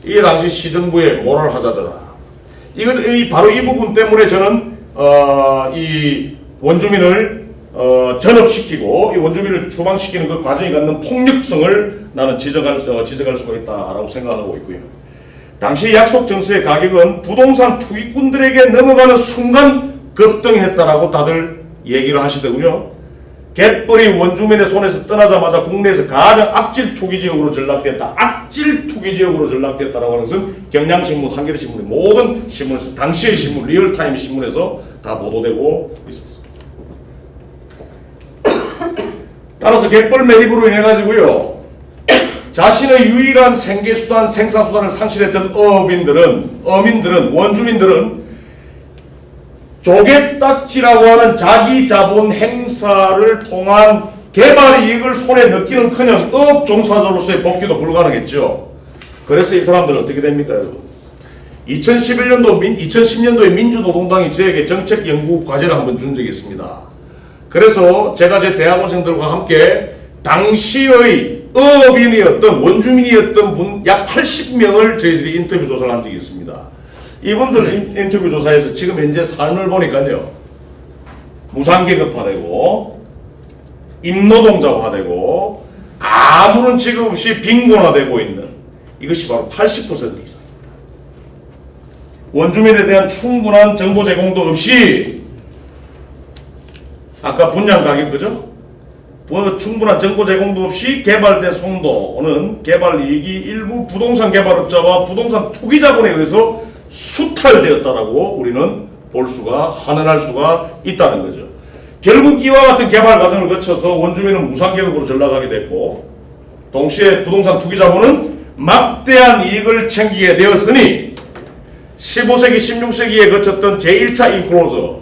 이게 당시 시정부의 모랄 하자더라. 바로 이 부분 때문에 저는 이 원주민을 전업시키고 이 원주민을 추방시키는 그 과정이 갖는 폭력성을 나는 지적할 수가 있다라고 생각하고 있고요. 당시 약속 전세의 가격은 부동산 투기꾼들에게 넘어가는 순간 급등했다라고 다들 얘기를 하시더군요. 갯벌이 원주민의 손에서 떠나자마자 국내에서 가장 악질 투기지역으로 전락됐다. 악질 투기지역으로 전락됐다라고 하는 것은 경향신문, 한겨레신문, 모든 신문에서 당시의 신문, 리얼타임 신문에서 다 보도되고 있었습니다. 따라서 갯벌 매립으로 인해 가지고요, 자신의 유일한 생계수단, 생산수단을 상실했던 어민들은, 원주민들은 조개딱지라고 하는 자기 자본 행사를 통한 개발 이익을 손에 넣기는커녕 업 종사자로서의 복귀도 불가능했죠. 그래서 이 사람들은 어떻게 됩니까, 여러분? 2010년도에 민주노동당이 저에게 정책 연구 과제를 한번 준 적이 있습니다. 그래서 제가 제 대학원생들과 함께 당시의 어업인이었던, 원주민이었던 분 약 80명을 저희들이 인터뷰 조사를 한 적이 있습니다. 이분들 인터뷰 조사에서 지금 현재 삶을 보니까요, 무상계급화되고 임노동자화되고 아무런 직업 없이 빈곤화되고 있는, 이것이 바로 80% 이상. 원주민에 대한 충분한 정보 제공도 없이, 아까 분양 가격 그죠? 충분한 정보 제공도 없이 개발된 송도는 개발 이익이 일부 부동산 개발업자와 부동산 투기 자본에 의해서 수탈되었다라고 우리는 환원할 수가 있다는 거죠. 결국 이와 같은 개발 과정을 거쳐서 원주민은 무상계급으로 전락하게 됐고, 동시에 부동산 투기 자본은 막대한 이익을 챙기게 되었으니 15세기, 16세기에 거쳤던 제1차 인클로저,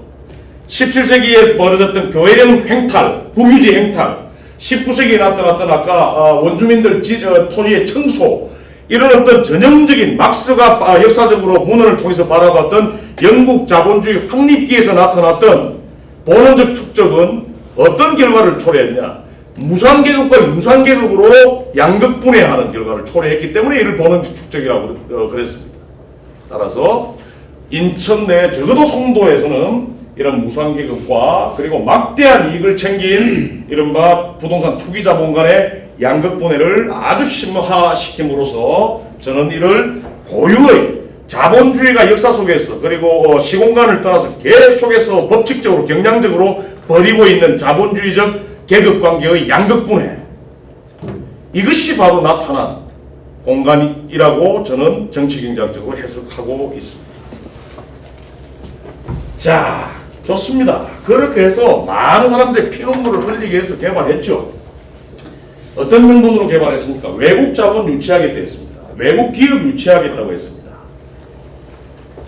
17세기에 벌어졌던 교회령 횡탈, 부유지 횡탈, 19세기에 나타났던 아까 원주민들 토지의 청소, 이런 어떤 전형적인 막스가 역사적으로 문헌을 통해서 바라봤던 영국 자본주의 확립기에서 나타났던 본원적 축적은 어떤 결과를 초래했냐? 무상계급과 유상계급으로 양극분해하는 결과를 초래했기 때문에 이를 본원적 축적이라고 그랬습니다. 따라서 인천 내 적어도 송도에서는 이런 무상계급과 그리고 막대한 이익을 챙긴 이른바 부동산 투기자본 간의 양극분해를 아주 심화시킴으로써 저는 이를 고유의 자본주의가 역사 속에서, 그리고 시공간을 떠나서 계속해서 법칙적으로 경량적으로 벌이고 있는 자본주의적 계급관계의 양극분해, 이것이 바로 나타난 공간이라고 저는 정치경제학적으로 해석하고 있습니다. 자, 좋습니다. 그렇게 해서 많은 사람들의 피눈물을 흘리기 위해서 개발했죠. 어떤 명분으로 개발했습니까? 외국 자본 유치하겠다 했습니다. 외국 기업 유치하겠다고 했습니다.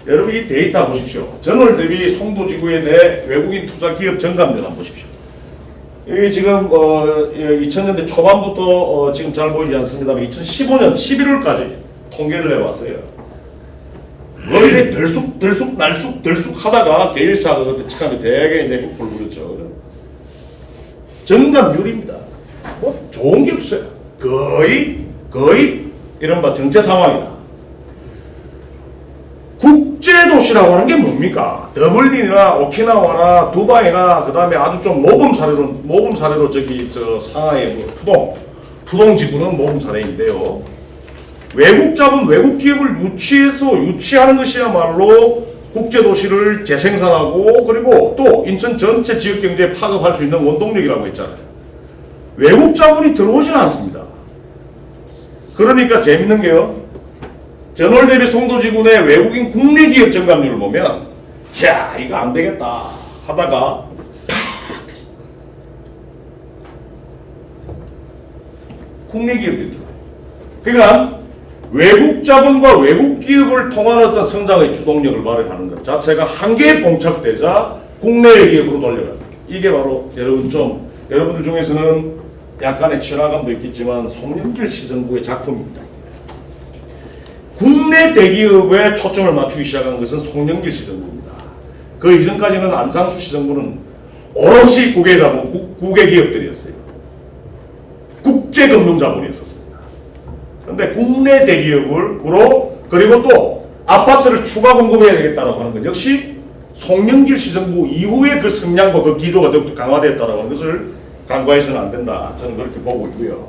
여러분 이 데이터 보십시오. 전월 대비 송도지구에 대해 외국인 투자 기업 정감률 한번 보십시오. 이게 지금 2000년대 초반부터 지금 잘 보이지 않습니다만 2015년 11월까지 통계를 해왔어요. 이렇게 들쑥 하다가 게일사가 그때 착하게 되게 이제 행포를 부렸죠. 정감률입니다. 뭐 좋은 게 없어요. 거의 이른바 정체 상황이다. 국제도시라고 하는 게 뭡니까? 더블린이나 오키나와나 두바이나 그 다음에 아주 좀 모범 사례로 상하이 푸동 지구는 모범 사례인데요. 외국 자본, 외국 기업을 유치하는 것이야말로 국제도시를 재생산하고 그리고 또 인천 전체 지역 경제에 파급할 수 있는 원동력이라고 했잖아요. 외국 자본이 들어오지는 않습니다. 그러니까 재밌는 게요, 전월 대비 송도지구 내 외국인 국내 기업 정감률을 보면 야 이거 안 되겠다 하다가 국내 기업들이 들어와요. 그러니까 외국 자본과 외국 기업을 통한 어떤 성장의 주동력을 마련하는 것 자체가 한계에 봉착되자 국내의 기업으로 돌려가는 거예요. 이게 바로 여러분들 중에서는 약간의 친화감도 있겠지만 송영길 시정부의 작품입니다. 국내 대기업에 초점을 맞추기 시작한 것은 송영길 시정부입니다. 그 이전까지는 안상수 시정부는 오롯이 국외 기업들이었어요. 국제금융자본이었습니다. 근데 국내 대기업으로 그리고 또 아파트를 추가 공급해야 되겠다라고 하는 것 역시 송영길 시정부 이후에 그 성향과 그 기조가 더욱더 강화됐다라고 하는 것을 간과해서는 안 된다. 저는 그렇게 보고 있고요.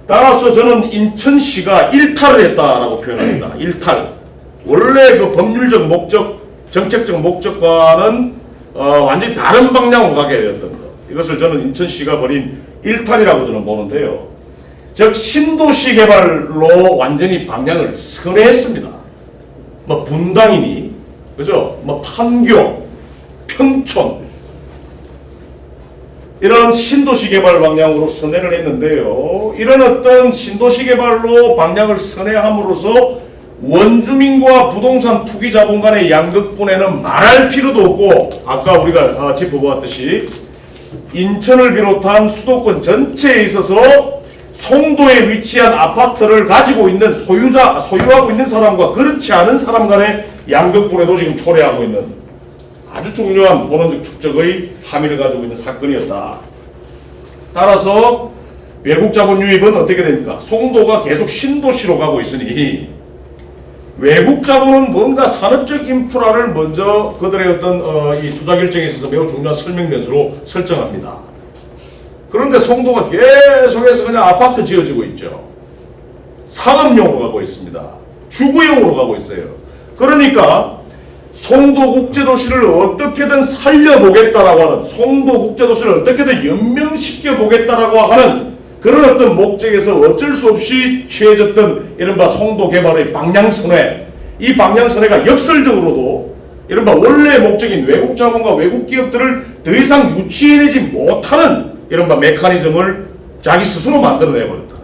따라서 저는 인천시가 일탈을 했다라고 표현합니다. 일탈. 원래 그 법률적 목적, 정책적 목적과는 완전히 다른 방향으로 가게 되었던 것. 이것을 저는 인천시가 벌인 일탈이라고 저는 보는데요. 즉 신도시 개발로 완전히 방향을 선회했습니다. 뭐 분당이니, 그죠? 뭐 판교, 평촌 이런 신도시 개발 방향으로 선회를 했는데요. 이런 어떤 신도시 개발로 방향을 선회함으로써 원주민과 부동산 투기 자본 간의 양극분해는 말할 필요도 없고 아까 우리가 짚어보았듯이 인천을 비롯한 수도권 전체에 있어서 송도에 위치한 아파트를 가지고 있는 소유하고 있는 사람과 그렇지 않은 사람 간의 양극분해도 지금 초래하고 있는 아주 중요한 본원적 축적의 함의를 가지고 있는 사건이었다. 따라서 외국 자본 유입은 어떻게 됩니까? 송도가 계속 신도시로 가고 있으니 외국 자본은 뭔가 산업적 인프라를 먼저 그들의 어떤 이 투자 결정에 있어서 매우 중요한 설명 변수로 설정합니다. 그런데 송도가 계속해서 그냥 아파트 지어지고 있죠. 상업용으로 가고 있습니다. 주거용으로 가고 있어요. 그러니까 송도국제도시를 어떻게든 살려보겠다라고 하는, 송도국제도시를 어떻게든 연명시켜보겠다라고 하는 그런 어떤 목적에서 어쩔 수 없이 취해졌던 이른바 송도 개발의 방향선회, 이 방향선회가 역설적으로도 이른바 원래 목적인 외국 자본과 외국 기업들을 더 이상 유치해내지 못하는 이른바 메커니즘을 자기 스스로 만들어내버렸다는 거예요.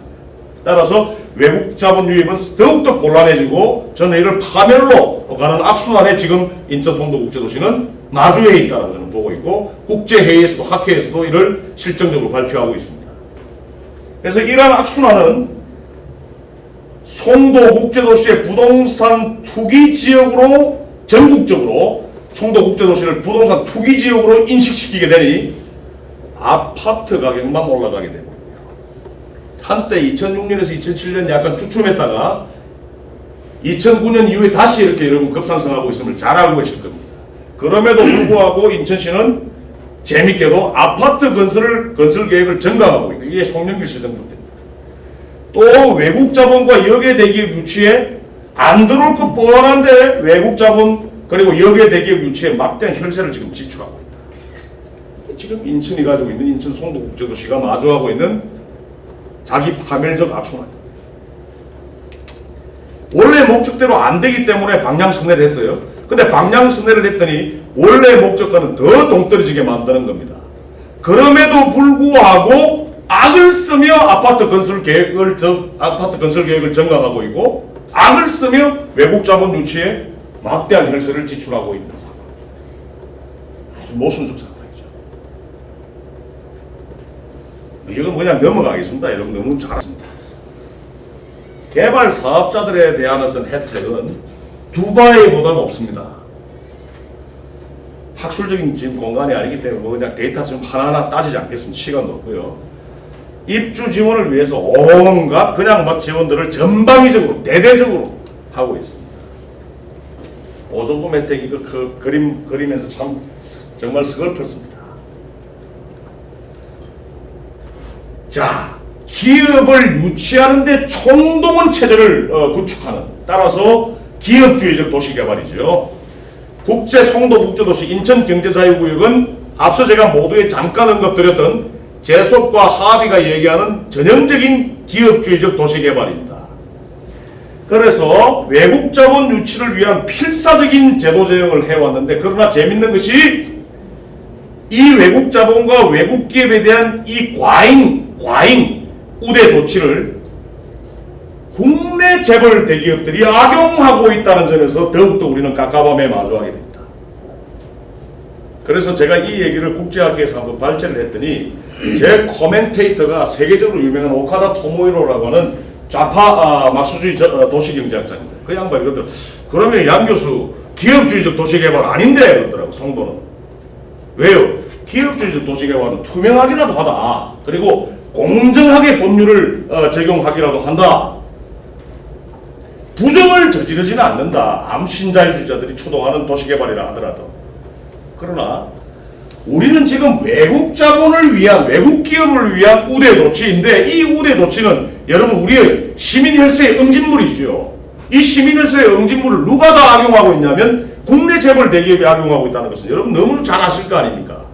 따라서 외국 자본 유입은 더욱더 곤란해지고 저는 이를 파멸로 가는 악순환에 지금 인천 송도국제도시는 마주해 있다고 저는 보고 있고 국제회의에서도 학회에서도 이를 실정적으로 발표하고 있습니다. 그래서 이러한 악순환은 송도국제도시의 부동산 투기 지역으로 전국적으로 송도국제도시를 부동산 투기 지역으로 인식시키게 되니 아파트 가격만 올라가게 되고요. 한때 2006년에서 2007년 약간 주춤했다가 2009년 이후에 다시 이렇게 여러분 급상승하고 있음을 잘 알고 계실 겁니다. 그럼에도 불구하고 인천시는 재밌게도 아파트 건설 계획을 증강하고 있고 이게 송영길 시정부입니다. 또 외국 자본과 역외 대기업 유치에 안 들어올 것 뻔한데 외국 자본 그리고 역외 대기업 유치에 막대한 혈세를 지금 지출하고 있다. 지금 인천이 가지고 있는 인천 송도국제도시가 마주하고 있는 자기 파멸적 악순환. 원래 목적대로 안 되기 때문에 방향선회를 했어요. 근데 방향선회를 했더니 원래 목적과는 더 동떨어지게 만드는 겁니다. 그럼에도 불구하고 악을 쓰며 아파트 건설 계획을 정강하고 있고 악을 쓰며 외국 자본 유치에 막대한 혈세를 지출하고 있는 상황. 아주 모순적 상황이죠. 이건 그냥 넘어가겠습니다. 여러분 너무 잘하십니다. 개발 사업자들에 대한 어떤 혜택은 두바이보다 높습니다. 학술적인 지금 공간이 아니기 때문에 뭐 그냥 데이터 지금 하나하나 따지지 않겠습니다. 시간도 없고요. 입주 지원을 위해서 온갖 그냥 막 지원들을 전방위적으로 대대적으로 하고 있습니다. 보조금 혜택 이거 그리면서 참 정말 서글펐습니다. 자, 기업을 유치하는데 총동원 체제를 구축하는, 따라서 기업주의적 도시개발이죠. 국제 송도국제도시 인천경제자유구역은 앞서 제가 모두에 잠깐 언급드렸던 제속과 하비가 얘기하는 전형적인 기업주의적 도시개발입니다. 그래서 외국 자본 유치를 위한 필사적인 제도 제형을 해왔는데, 그러나 재밌는 것이 이 외국 자본과 외국 기업에 대한 이 과잉 우대 조치를 국내 재벌 대기업들이 악용하고 있다는 점에서 더욱더 우리는 깝깝함에 마주하게 됩니다. 그래서 제가 이 얘기를 국제학회에서 한번 발제를 했더니 제 코멘테이터가 세계적으로 유명한 오카다 토모히로라고 하는 좌파 막수주의 도시경제학자입니다. 그 양반이 그러더라고요. 그러면 양 교수 기업주의적 도시개발 아닌데 그러더라고. 송도는. 왜요? 기업주의적 도시개발은 투명하기라도 하다. 그리고 공정하게 법률을 적용하기라도 한다. 부정을 저지르지는 않는다. 아무 신자유주의자들이 추동하는 도시개발이라 하더라도. 그러나 우리는 지금 외국 자본을 위한, 외국 기업을 위한 우대 조치인데, 이 우대 조치는 여러분 우리의 시민혈세의 응집물이죠. 이 시민혈세의 응집물을 누가 다 악용하고 있냐면 국내 재벌 대기업이 악용하고 있다는 것은 여러분 너무 잘 아실 거 아닙니까?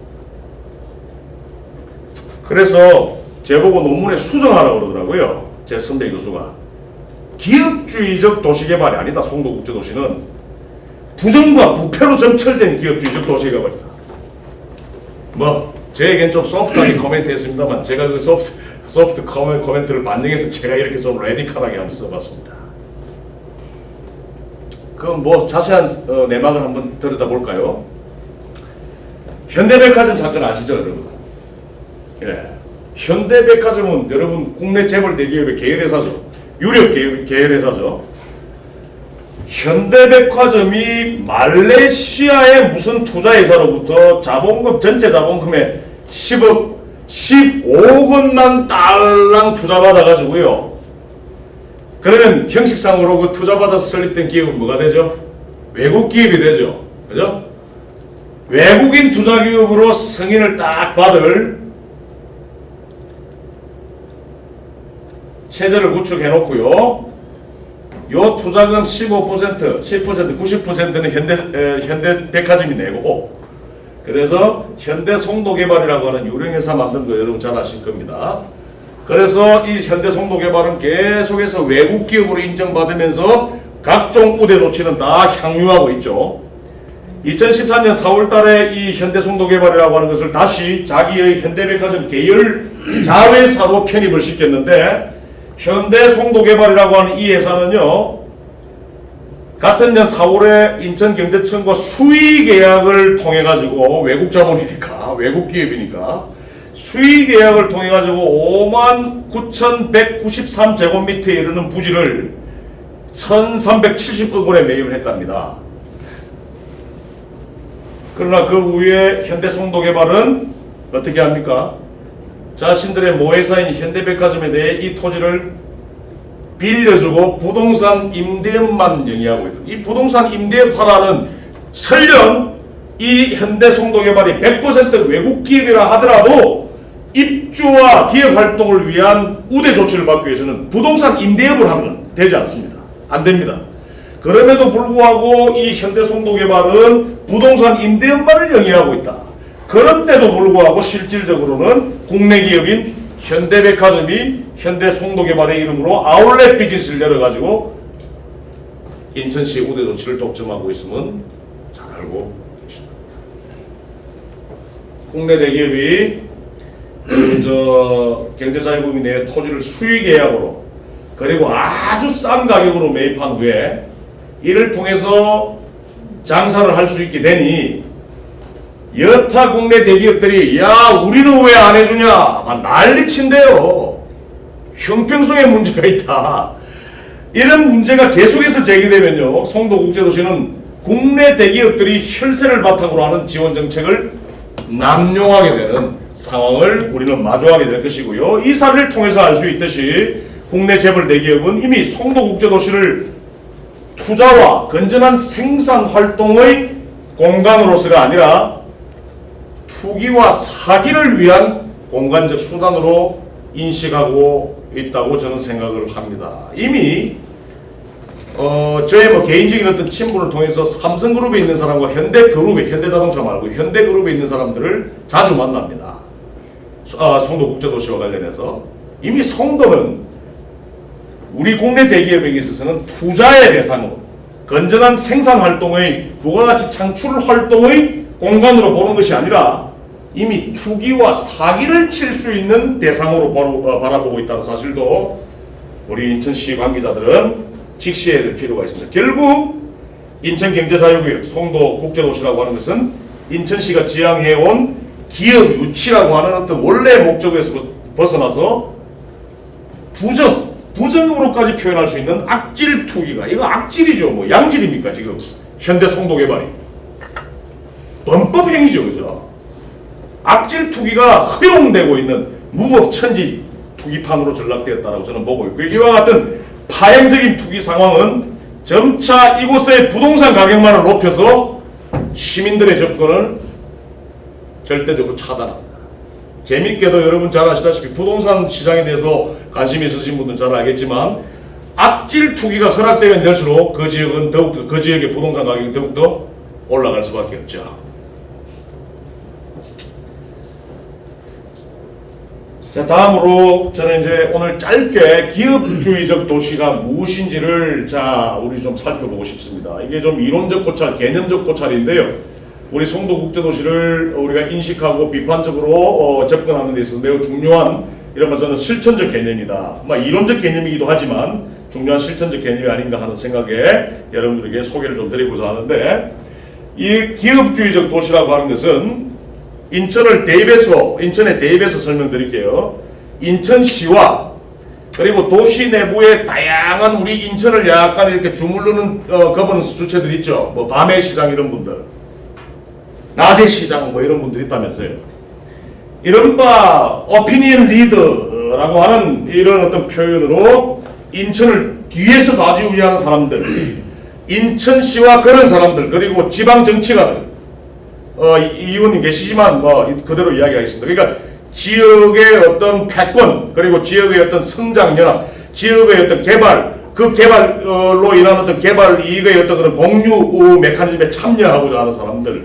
그래서 제보고 논문에 수정하라고 그러더라고요. 제 선배 교수가. 기업주의적 도시개발이 아니다. 송도국제도시는 부정과 부패로 점철된 기업주의적 도시개발이다. 뭐 제에겐 좀 소프트하게 코멘트 했습니다만 제가 그 소프트 코멘트를 반영해서 제가 이렇게 좀 레디컬하게 한번 써봤습니다. 그럼 뭐 자세한 내막을 한번 들여다볼까요? 현대백화점 사건 아시죠, 여러분? 예. 현대백화점은 여러분 국내 재벌 대기업의 계열회사죠. 유력 계열회사죠. 현대백화점이 말레이시아의 무슨 투자회사로부터 자본금, 전체 자본금의 15억 원만 달랑 투자받아가지고요. 그러면 형식상으로 그 투자받아서 설립된 기업은 뭐가 되죠? 외국 기업이 되죠. 그죠? 외국인 투자기업으로 승인을 딱 받을 체제를 구축해 놓고요. 요 투자금 15%, 10%, 90%는 현대백화점이 내고, 그래서 현대송도개발이라고 하는 유령회사 만든 거 여러분 잘 아실 겁니다. 그래서 이 현대송도개발은 계속해서 외국 기업으로 인정받으면서 각종 우대 조치는 다 향유하고 있죠. 2014년 4월 달에 이 현대송도개발이라고 하는 것을 다시 자기의 현대백화점 계열 자회사로 편입을 시켰는데, 현대송도개발이라고 하는 이 회사는요, 같은 년 4월에 인천경제청과 수의계약을 통해가지고, 외국 자본이니까, 외국 기업이니까, 수의계약을 통해가지고 59,193제곱미터에 이르는 부지를 1,370억 원에 매입을 했답니다. 그러나 그 후에 현대송도개발은 어떻게 합니까? 자신들의 모회사인 현대백화점에 대해 이 토지를 빌려주고 부동산 임대업만 영위하고 있다. 이 부동산 임대업 하라는, 설령 이 현대송도개발이 100% 외국 기업이라 하더라도 입주와 기업 활동을 위한 우대 조치를 받기 위해서는 부동산 임대업을 하면 되지 않습니다. 안 됩니다. 그럼에도 불구하고 이 현대송도개발은 부동산 임대업만을 영위하고 있다. 그런데도 불구하고 실질적으로는 국내 기업인 현대백화점이 현대송도개발의 이름으로 아울렛 비즈니스를 열어가지고 인천시 우대 조치를 독점하고 있으면 잘 알고 계십니다. 국내 대기업이 경제자유분이 내 토지를 수의계약으로 그리고 아주 싼 가격으로 매입한 후에 이를 통해서 장사를 할 수 있게 되니 여타 국내 대기업들이 야 우리는 왜 안 해주냐 막 난리친대요. 형평성에 문제가 있다. 이런 문제가 계속해서 제기되면요, 송도국제도시는 국내 대기업들이 혈세를 바탕으로 하는 지원 정책을 남용하게 되는 상황을 우리는 마주하게 될 것이고요. 이 사례를 통해서 알 수 있듯이 국내 재벌 대기업은 이미 송도국제도시를 투자와 건전한 생산 활동의 공간으로서가 아니라 투기와 사기를 위한 공간적 수단으로 인식하고 있다고 저는 생각을 합니다. 이미 저의 뭐 개인적인 어떤 친분을 통해서 삼성그룹에 있는 사람과 현대그룹에, 현대자동차 말고 현대그룹에 있는 사람들을 자주 만납니다. 송도국제도시와 관련해서 이미 송도는 우리 국내 대기업에게 있어서는 투자의 대상으로 건전한 생산활동의 부가가치 창출 활동의 공간으로 보는 것이 아니라 이미 투기와 사기를 칠 수 있는 대상으로 바라보고 있다는 사실도 우리 인천시 관계자들은 직시해야 될 필요가 있습니다. 결국 인천경제자유구역 송도국제도시라고 하는 것은 인천시가 지향해온 기업 유치라고 하는 어떤 원래 목적에서 벗어나서 부정으로까지 표현할 수 있는 악질 투기가, 이거 악질이죠. 뭐 양질입니까 지금 현대 송도개발이. 범법행위죠, 그죠? 악질 투기가 허용되고 있는 무법천지 투기판으로 전락되었다고 저는 보고 있고, 이와 같은 파행적인 투기 상황은 점차 이곳의 부동산 가격만을 높여서 시민들의 접근을 절대적으로 차단합니다. 재밌게도 여러분 잘 아시다시피 부동산 시장에 대해서 관심이 있으신 분들은 잘 알겠지만, 악질 투기가 허락되면 될수록 그 지역은 더욱더, 그 지역의 부동산 가격이 더욱더 올라갈 수밖에 없죠. 자, 다음으로 저는 이제 오늘 짧게 기업주의적 도시가 무엇인지를 우리 좀 살펴보고 싶습니다. 이게 좀 이론적 고찰, 개념적 고찰인데요. 우리 송도국제도시를 우리가 인식하고 비판적으로 접근하는 데 있어서 매우 중요한, 이런 저는 실천적 개념이다. 이론적 개념이기도 하지만 중요한 실천적 개념이 아닌가 하는 생각에 여러분들에게 소개를 좀 드리고자 하는데, 이 기업주의적 도시라고 하는 것은 인천에 대입해서 설명드릴게요. 인천시와 그리고 도시 내부의 다양한 우리 인천을 약간 이렇게 주물르는 거버넌스 주체들 있죠. 뭐 밤의 시장 이런 분들, 낮의 시장 뭐 이런 분들이 있다면서요. 이른바 오피니언 리더라고 하는 이런 어떤 표현으로 인천을 뒤에서 좌지우지하는 사람들, 인천시와 그런 사람들, 그리고 지방 정치가들, 이 의원님 계시지만 그대로 이야기하겠습니다. 그러니까 지역의 어떤 패권, 그리고 지역의 어떤 성장연합, 지역의 어떤 개발, 그 개발로 인한 어떤 개발 이익의 어떤 그런 공유 메커니즘에 참여하고자 하는 사람들,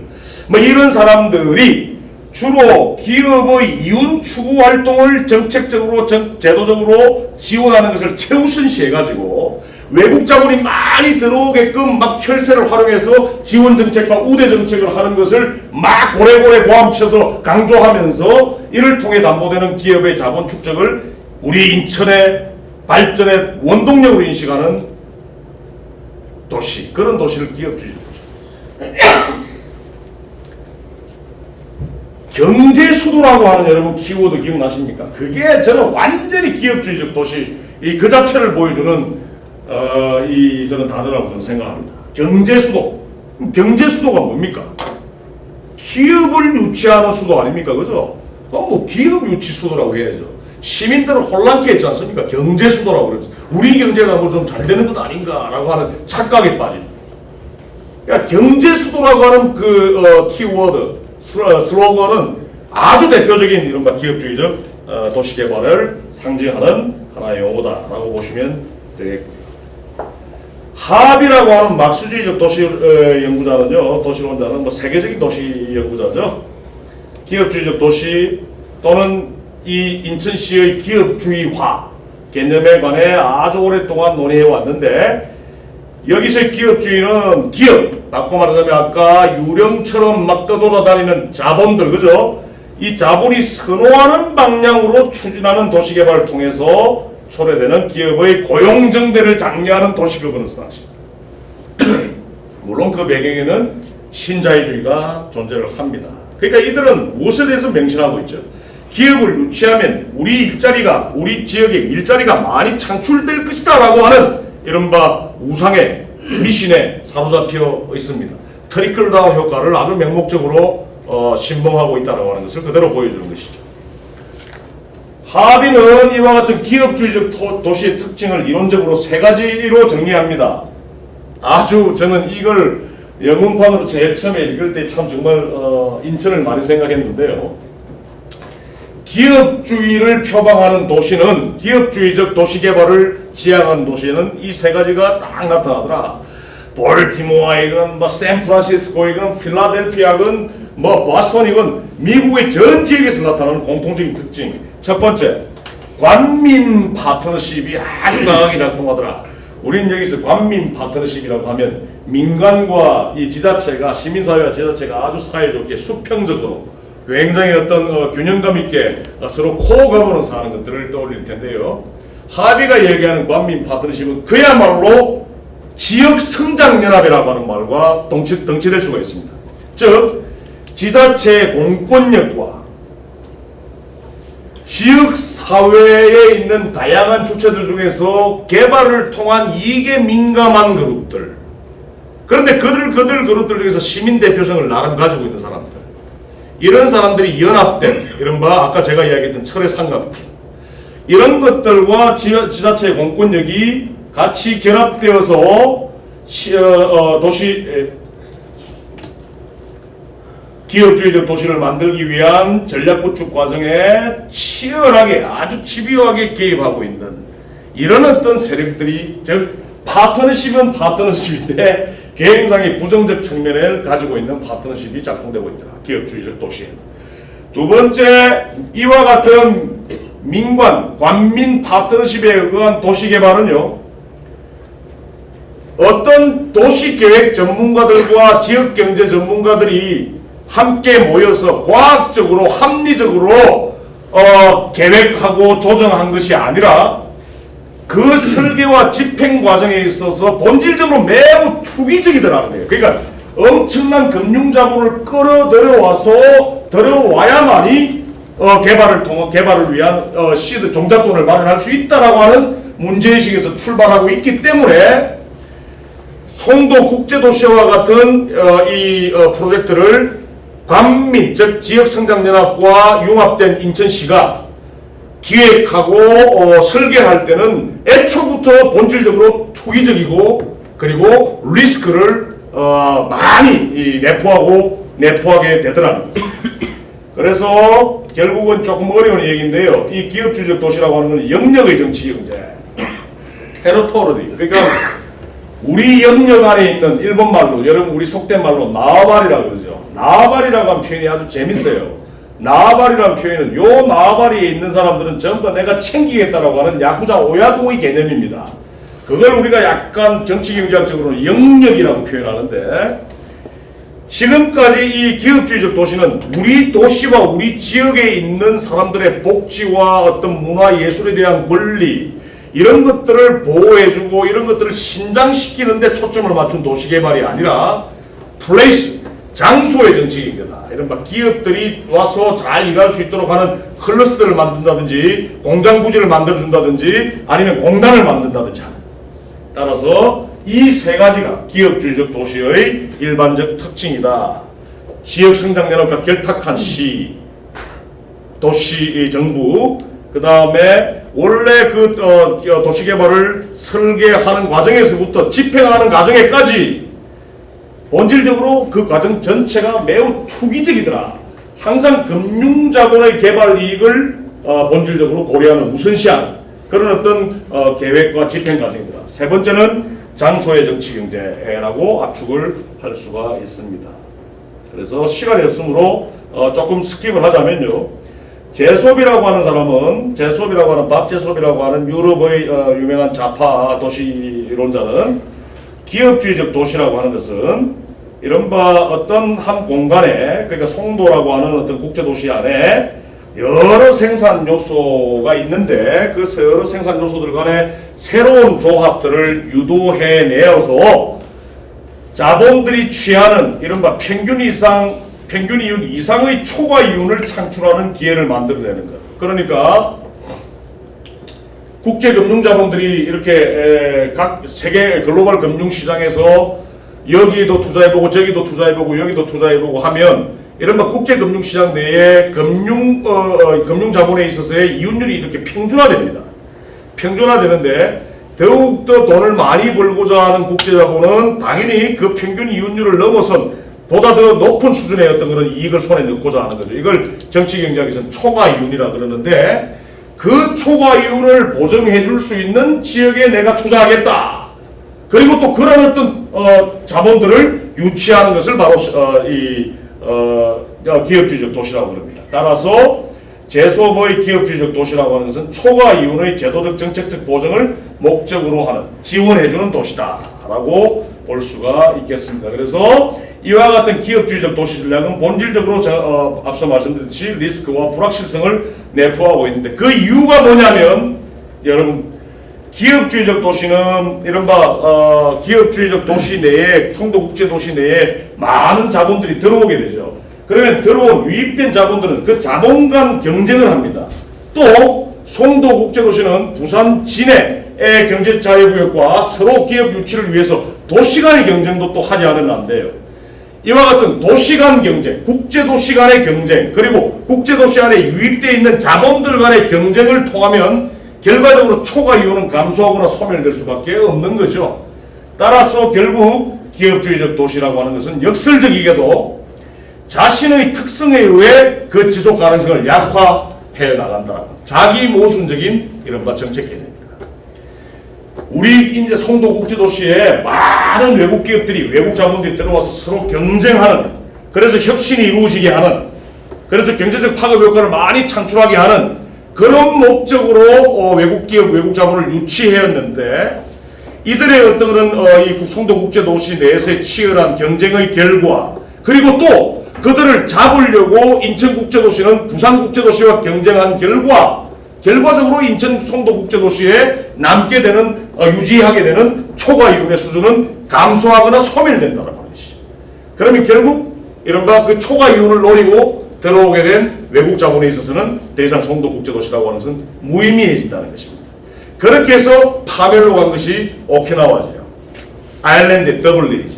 이런 사람들이 주로 기업의 이윤 추구 활동을 정책적으로, 제도적으로 지원하는 것을 최우선시해가지고 외국 자본이 많이 들어오게끔 막 혈세를 활용해서 지원 정책과 우대 정책을 하는 것을 막 고래고래 고함쳐서 강조하면서 이를 통해 담보되는 기업의 자본 축적을 우리 인천의 발전의 원동력으로 인식하는 도시, 그런 도시를 기업주의 도시. 경제 수도라고 하는 여러분 키워드 기억나십니까? 그게 저는 완전히 기업주의적 도시 그 자체를 보여주는 저는 단어라고 저는 생각합니다. 경제 수도. 경제 수도가 뭡니까? 기업을 유치하는 수도 아닙니까? 그죠? 기업 유치 수도라고 해야죠. 시민들을 혼란케 했지 않습니까? 경제 수도라고 그러죠. 우리 경제가 좀 잘 되는 것 아닌가라고 하는 착각에 빠진. 그러니까 경제 수도라고 하는 키워드, 슬로건은 아주 대표적인 이른바 기업주의적 도시 개발을 상징하는 하나의 용어다라고 보시면 되겠습니다. 합이라고 하는 막스주의적 도시 연구자는요, 도시론자는 세계적인 도시 연구자죠. 기업주의적 도시 또는 이 인천시의 기업주의화 개념에 관해 아주 오랫동안 논의해 왔는데, 여기서의 기업주의는 기업, 바꿔 말하자면 아까 유령처럼 막 떠돌아다니는 자본들, 그죠? 이 자본이 선호하는 방향으로 추진하는 도시개발을 통해서 초래되는 기업의 고용정대를 장려하는 도시거버넌스다. 물론 그 배경에는 신자유주의가 존재를 합니다. 그러니까 이들은 무엇에 대해서 맹신하고 있죠? 기업을 유치하면 우리 지역에 일자리가 많이 창출될 것이다 라고 하는 이른바 우상의 미신에 사로잡혀 있습니다. 트리클다운 효과를 아주 명목적으로 신봉하고 있다고 하는 것을 그대로 보여주는 것이죠. 합의는 이와 같은 기업주의적 도시의 특징을 이론적으로 세 가지로 정리합니다. 아주 저는 이걸 영문판으로 제일 처음에 읽을 때 참 정말 인천을 많이 생각했는데요. 기업주의를 표방하는 도시는, 기업주의적 도시개발을 지향하는 도시에는 이 세 가지가 딱 나타나더라. 볼티모어이건 샌프란시스코이건 필라델피아건 버스턴이건 미국의 전 지역에서 나타나는 공통적인 특징. 첫 번째, 관민 파트너십이 아주 강하게 작동하더라. 우리는 여기서 관민 파트너십이라고 하면 민간과 이 지자체가, 시민사회와 지자체가 아주 사이좋게 수평적으로 굉장히 어떤 균형감 있게 서로 코어거버넌스 하는 것들을 떠올릴 텐데요. 합의가 얘기하는 관민 파트너십은 그야말로 지역 성장연합이라고 하는 말과 동치될 수가 있습니다. 즉, 지자체의 공권력과 지역 사회에 있는 다양한 주체들 중에서 개발을 통한 이익에 민감한 그룹들, 그런데 그룹들 중에서 시민 대표성을 나름 가지고 있는 사람들, 이런 사람들이 연합된 이른바 아까 제가 이야기했던 철의 삼각형, 이런 것들과 지자체의 공권력이 같이 결합되어서 기업주의적 도시를 만들기 위한 전략 구축 과정에 치열하게 아주 집요하게 개입하고 있는 이런 어떤 세력들이, 즉 파트너십은 파트너십인데 굉장히 부정적 측면을 가지고 있는 파트너십이 작동되고 있더라. 기업주의적 도시에는. 두 번째, 이와 같은 민관, 관민 파트너십에 의한 도시개발은요, 어떤 도시계획 전문가들과 지역경제 전문가들이 함께 모여서 과학적으로 합리적으로 계획하고 조정한 것이 아니라 그 설계와 집행 과정에 있어서 본질적으로 매우 투기적이더라는 거예요. 그러니까 엄청난 금융자본을 들어와야만이 개발을 위한 시드 종잣돈을 마련할 수 있다라고 하는 문제의식에서 출발하고 있기 때문에 송도 국제도시와 같은 이 프로젝트를 관민, 즉 지역성장연합과 융합된 인천시가 기획하고 설계할 때는 애초부터 본질적으로 투기적이고 그리고 리스크를 많이 내포하게 되더라는 거죠. 그래서 결국은 조금 어려운 얘기인데요. 이 기업주의적 도시라고 하는 건 영역의 정치 경제, 테리토리. 그러니까 우리 영역 안에 있는 일본말로, 여러분 우리 속된 말로 나와바리라고 그러죠. 나와바리라고 하는 표현이 아주 재밌어요. 나와바리라는 표현은 요 나와바리에 있는 사람들은 전부 다 내가 챙기겠다라고 하는 야쿠자 오야동의 개념입니다. 그걸 우리가 약간 정치경제학적으로 영역이라고 표현하는데, 지금까지 이 기업주의적 도시는 우리 도시와 우리 지역에 있는 사람들의 복지와 어떤 문화 예술에 대한 권리, 이런 것들을 보호해주고 이런 것들을 신장시키는데 초점을 맞춘 도시개발이 아니라 플레이스, 장소의 정치경제다. 이른바 기업들이 와서 잘 일할 수 있도록 하는 클러스터를 만든다든지 공장 부지를 만들어준다든지 아니면 공단을 만든다든지 하는. 따라서 이 세 가지가 기업주의적 도시의 일반적 특징이다. 지역성장연합과 결탁한 시, 도시 정부, 그 다음에 원래 그 도시개발을 설계하는 과정에서부터 집행하는 과정에까지 본질적으로 그 과정 전체가 매우 투기적이더라. 항상 금융자본의 개발 이익을 본질적으로 고려하는 우선시한 그런 어떤 계획과 집행 과정이더라. 세 번째는 장소의 정치경제라고 압축을 할 수가 있습니다. 그래서 시간이 없으므로 조금 스킵을 하자면요. 제소비라고 하는 사람은, 제소비라고 하는 밥제소비라고 하는 유럽의 유명한 좌파 도시론자는 기업주의적 도시라고 하는 것은 이른바 어떤 한 공간에, 그러니까 송도라고 하는 어떤 국제도시 안에 여러 생산 요소가 있는데 그 여러 생산 요소들 간에 새로운 조합들을 유도해내어서 자본들이 취하는 이른바 평균 이윤 이상의 초과 이윤을 창출하는 기회를 만들어내는 것. 그러니까 국제금융자본들이 이렇게 각 세계 글로벌 금융시장에서 여기도 투자해보고 저기도 투자해보고 여기도 투자해보고 하면 이른바 국제금융시장 내에 금융자본에 있어서의 이윤율이 이렇게 평준화됩니다. 평준화되는데 더욱더 돈을 많이 벌고자 하는 국제자본은 당연히 그 평균 이윤율을 넘어선 보다 더 높은 수준의 어떤 그런 이익을 손에 넣고자 하는 거죠. 이걸 정치경제학에서는 초과이윤이라 그러는데 그 초과이윤을 보정해 줄 수 있는 지역에 내가 투자하겠다. 그리고 또 그런 어떤 자본들을 유치하는 것을 바로 기업주의적 도시라고 합니다. 따라서 제소업의 기업주의적 도시라고 하는 것은 초과이윤의 제도적 정책적 보정을 목적으로 하는, 지원해주는 도시다라고 볼 수가 있겠습니다. 그래서 이와 같은 기업주의적 도시 전략은 본질적으로 앞서 말씀드렸듯이 리스크와 불확실성을 내포하고 있는데 그 이유가 뭐냐면, 여러분 기업주의적 도시는 이른바 기업주의적 도시 내에, 송도국제도시 내에 많은 자본들이 들어오게 되죠. 그러면 유입된 자본들은 그 자본 간 경쟁을 합니다. 또 송도국제도시는 부산 진해의 경제자유구역과 서로 기업 유치를 위해서 도시 간의 경쟁도 또 하지 않으면 안 돼요. 이와 같은 도시 간 경쟁, 국제도시 간의 경쟁, 그리고 국제도시 안에 유입되어 있는 자본들 간의 경쟁을 통하면 결과적으로 초과 이윤은 감소하거나 소멸될 수밖에 없는 거죠. 따라서 결국 기업주의적 도시라고 하는 것은 역설적이게도 자신의 특성에 의해 그 지속 가능성을 약화해 나간다. 자기 모순적인 이른바 정책 개념입니다. 우리 이제 송도국제도시에 많은 외국 기업들이, 외국 자본들이 들어와서 서로 경쟁하는, 그래서 혁신이 이루어지게 하는, 그래서 경제적 파급 효과를 많이 창출하게 하는 그런 목적으로 외국 기업, 외국 자본을 유치해왔는데, 이들의 어떤 그런 이 송도국제도시 내에서의 치열한 경쟁의 결과, 그리고 또 그들을 잡으려고 인천국제도시는 부산국제도시와 경쟁한 결과적으로 인천 송도국제도시에 남게 되는, 유지하게 되는 초과 이윤의 수준은 감소하거나 소멸된다는 것이죠. 그러면 결국 이른바 그 초과 이윤을 노리고 들어오게 된 외국 자본에 있어서는 더 이상 송도국제도시라고 하는 것은 무의미해진다는 것입니다. 그렇게 해서 파멸로 간 것이 오키나와죠. 아일랜드 더블린이죠.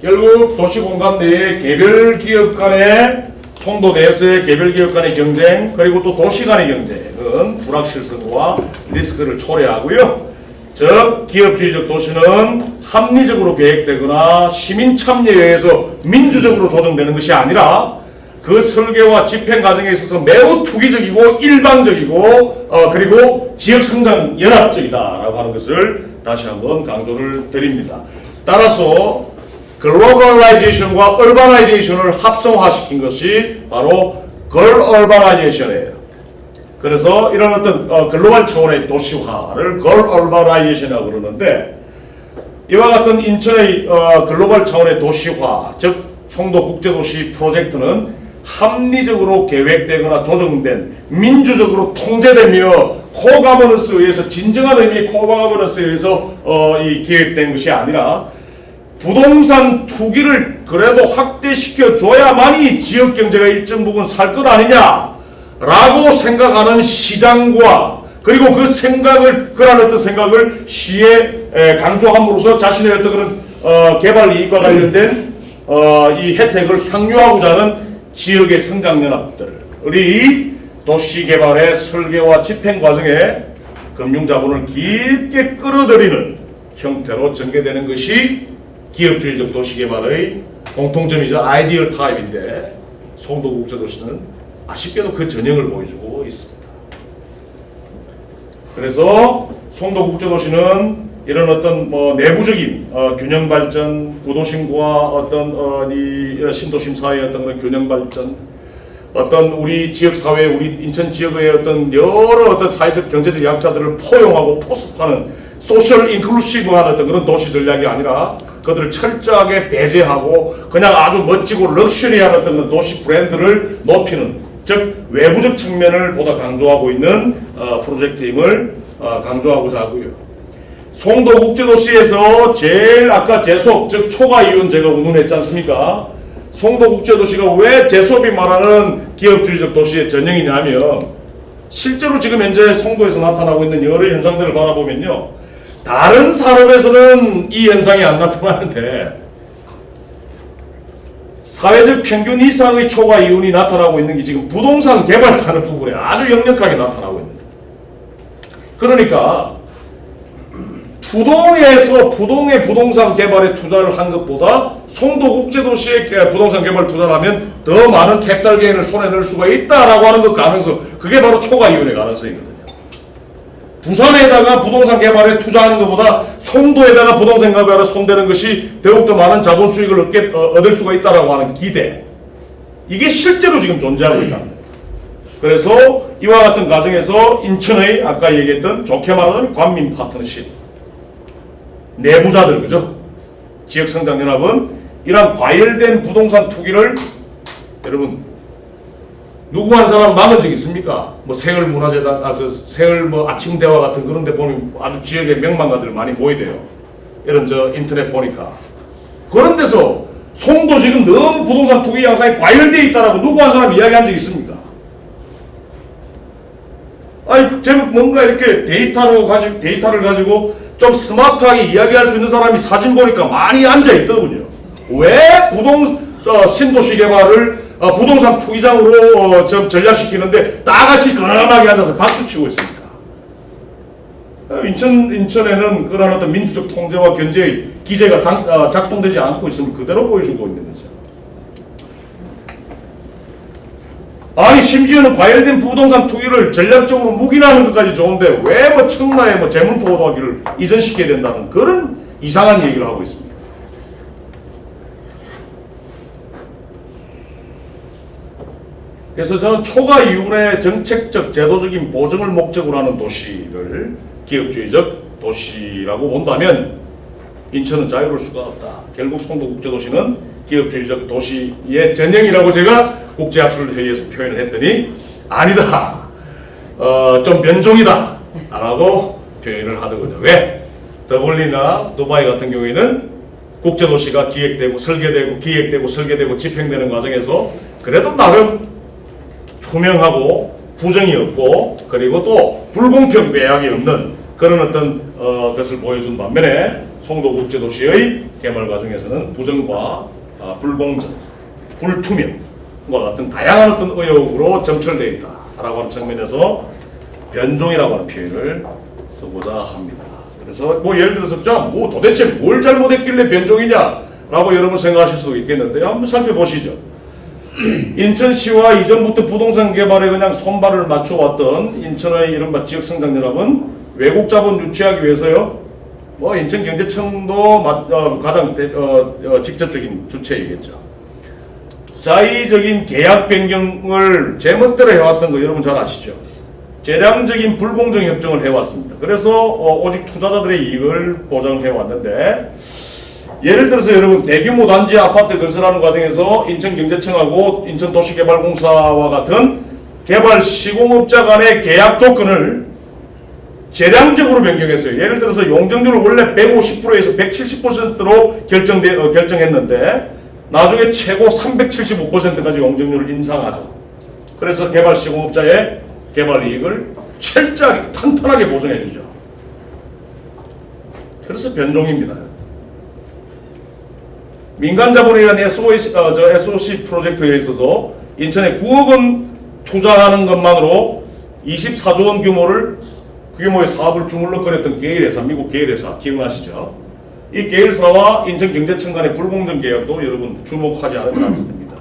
결국 도시공간 내에 개별 기업 간의, 송도 내에서의 개별 기업 간의 경쟁, 그리고 또 도시 간의 경쟁은 불확실성과 리스크를 초래하고요. 즉 기업주의적 도시는 합리적으로 계획되거나 시민 참여에 의해서 민주적으로 조정되는 것이 아니라 그 설계와 집행 과정에 있어서 매우 투기적이고 일방적이고 그리고 지역성장 연합적이다라고 하는 것을 다시 한번 강조를 드립니다. 따라서 글로벌라이제이션과 얼바나이제이션을 합성화시킨 것이 바로 걸얼바나이제이션이에요. 그래서 이런 어떤 글로벌 차원의 도시화를 걸얼바나이제이션이라고 그러는데, 이와 같은 인천의 글로벌 차원의 도시화, 즉 송도국제도시 프로젝트는 합리적으로 계획되거나 조정된, 민주적으로 통제되며 코가버넌스에 의해서, 진정한 의미의 코가버넌스에 의해서 이 계획된 것이 아니라 부동산 투기를 그래도 확대시켜 줘야만이 지역 경제가 일정 부분 살 것 아니냐라고 생각하는 시장과, 그리고 그 생각을, 그런 어떤 생각을 시에 강조함으로써 자신의 어떤 그런 개발 이익과 관련된 이 혜택을 향유하고자 하는 지역의 성장연합들이 도시 개발의 설계와 집행 과정에 금융자본을 깊게 끌어들이는 형태로 전개되는 것이 기업주의적 도시개발의 공통점이죠. 아이디얼 타입인데 송도국제도시는 아쉽게도 그 전형을 보여주고 있습니다. 그래서 송도국제도시는 이런 어떤 내부적인 균형 발전, 구도심과 어떤 이 신도심 사회의 어떤 그런 균형 발전, 어떤 우리 지역 사회, 우리 인천 지역의 어떤 여러 어떤 사회적 경제적 약자들을 포용하고 포섭하는 소셜 인클루시브한 어떤 그런 도시 전략이 아니라 그들을 철저하게 배제하고 그냥 아주 멋지고 럭셔리한 어떤 그런 도시 브랜드를 높이는, 즉 외부적 측면을 보다 강조하고 있는 프로젝트임을 강조하고자 하고요. 송도국제도시에서 제일 아까 제속, 즉 초과 이윤 제가 운운했지 않습니까? 송도국제도시가 왜 제소비 말하는 기업주의적 도시의 전형이냐면, 실제로 지금 현재 송도에서 나타나고 있는 여러 현상들을 바라보면요, 다른 산업에서는 이 현상이 안 나타나는데 사회적 평균 이상의 초과 이윤이 나타나고 있는 게 지금 부동산 개발 산업 부분에 아주 역력하게 나타나고 있는데, 그러니까 부동의 부동산 개발에 투자를 한 것보다 송도국제도시에 부동산 개발 투자를 하면 더 많은 캐피탈 게인을 손에 넣을 수가 있다라고 하는 그 가능성, 그게 바로 초과 이윤의 가능성이거든요. 부산에다가 부동산 개발에 투자하는 것보다 송도에다가 부동산 개발에 손대는 것이 더욱더 많은 자본 수익을 얻을 수가 있다라고 하는 기대, 이게 실제로 지금 존재하고 있다는 거예요. 그래서 이와 같은 과정에서 인천의 아까 얘기했던 좋게 말하자면 관민 파트너십, 내부자들, 그죠? 지역성장연합은 이런 과열된 부동산 투기를, 여러분 누구 한 사람 막은 적 있습니까? 뭐 세월문화재단, 세월 아침대화 같은 그런 데 보면 아주 지역의 명망가들 많이 모이대요. 이런 인터넷 보니까. 그런 데서 송도 지금 너무 부동산 투기 양상이 과열되어 있다라고 누구 한 사람 이야기한 적 있습니까? 아니, 제법 뭔가 이렇게 데이터를 가지고 좀 스마트하게 이야기할 수 있는 사람이 사진 보니까 많이 앉아 있더군요. 왜 신도시 개발을 부동산 투기장으로 전략시키는데 다 같이 거나하게 앉아서 박수치고 있습니다. 인천에는 그런 어떤 민주적 통제와 견제의 기제가 작동되지 않고 있음을 그대로 보여주고 있는 거죠. 아니 심지어는 과열된 부동산 투기를 전략적으로 묵인하는 것까지 좋은데 왜 뭐 청라에 뭐 재물보호하기를 이전시켜야 된다는 그런 이상한 얘기를 하고 있습니다. 그래서 저는 초과 이윤의 정책적 제도적인 보증을 목적으로 하는 도시를 기업주의적 도시라고 본다면 인천은 자유로울 수가 없다. 결국 송도국제도시는 기업주의적 도시의 전형이라고 제가 국제학술회의에서 표현을 했더니 아니다. 좀 변종이다. 라고 표현을 하더군요. 왜? 더블리나 두바이 같은 경우에는 국제도시가 기획되고 설계되고 집행되는 과정에서 그래도 나름 투명하고 부정이 없고 그리고 또 불공평 매약이 없는 그런 어떤 것을 보여준 반면에 송도국제도시의 개발 과정에서는 부정과 불공정, 불투명과 같은 다양한 어떤 의혹으로 점철되어 있다라고 하는 측면에서 변종이라고 하는 표현을 쓰고자 합니다. 그래서 뭐 예를 들어서 뭐 도대체 뭘 잘못했길래 변종이냐라고 여러분 생각하실 수도 있겠는데요. 한번 살펴보시죠. 인천시와 이전부터 부동산 개발에 그냥 손발을 맞춰왔던 인천의 이른바 지역성장연합은 외국 자본 유치하기 위해서요. 뭐 인천경제청도 가장 직접적인 주체이겠죠. 자의적인 계약 변경을 제멋대로 해왔던 거 여러분 잘 아시죠? 재량적인 불공정 협정을 해왔습니다. 그래서 오직 투자자들의 이익을 보장해왔는데 예를 들어서 여러분 대규모 단지 아파트 건설하는 과정에서 인천경제청하고 인천도시개발공사와 같은 개발 시공업자 간의 계약 조건을 재량적으로 변경했어요. 예를 들어서 용적률을 원래 150%에서 170%로 결정했는데 나중에 최고 375%까지 용적률을 인상하죠. 그래서 개발 시공업자의 개발 이익을 철저하게 탄탄하게 보장해 주죠. 그래서 변종입니다. 민간 자본에 의한 SOC 프로젝트에 있어서 인천에 9억 원 투자하는 것만으로 24조 원 규모의 사업을 주물럭거렸던 게일회사, 미국 게일회사 기억나시죠? 이 게일사와 인천경제청 간의 불공정 계약도 여러분 주목하지 않으면 안 됩니다.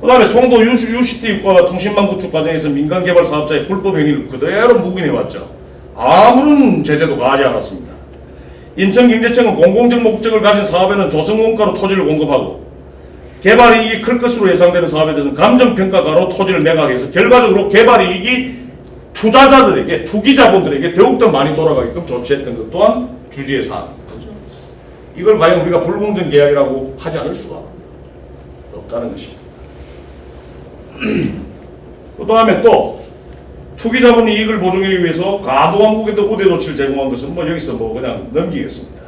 그 다음에 송도 UCT 통신망 구축 과정에서 민간 개발 사업자의 불법 행위를 그대로 묵인해왔죠. 아무런 제재도 가하지 않았습니다. 인천경제청은 공공적 목적을 가진 사업에는 조성원가로 토지를 공급하고 개발 이익이 클 것으로 예상되는 사업에 대해서는 감정평가가로 토지를 매각해서 결과적으로 개발 이익이 투자자들에게, 투기자본들에게 더욱더 많이 돌아가게끔 조치했던 것 또한 주지의 사항입니다. 이걸 과연 우리가 불공정 계약이라고 하지 않을 수가 없다는 것입니다. 그 다음에 또 투기자본 이익을 보존하기 위해서 과도한 우대 조치를 제공한 것은 뭐 여기서 뭐 그냥 넘기겠습니다.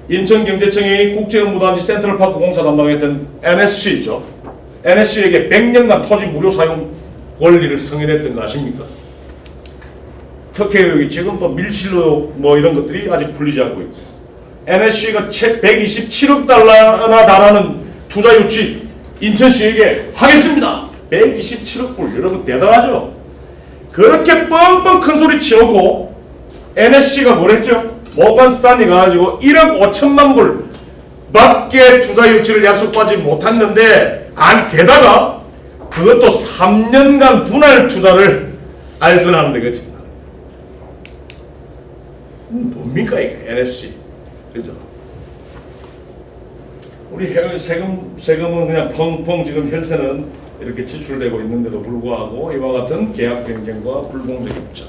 인천경제청이 국제업무단지 센트럴파크 공사 담당했던 NSC 있죠. NSC에게 100년간 토지 무료 사용 권리를 승인했던 거 아십니까? 특혜 여기 지금 또 밀실로 뭐 이런 것들이 아직 풀리지 않고 있고 NSC가 채 127억 달러나 달하는 투자 유치 인천시에게 하겠습니다. 127억 불 여러분 대단하죠? 그렇게 뻥뻥 큰 소리 치우고 NSC가 뭐랬죠? 모건 스탠리 가가지고 1억 5천만 불 밖에 투자 유치를 약속받지 못했는데 게다가 그것도 3년간 분할 투자를 알선하는데 그치? 뭡니까 이게 NSC 그죠? 우리 세금은 그냥 펑펑 지금 혈세는 이렇게 지출되고 있는데도 불구하고 이와 같은 계약 변경과 불공정 협정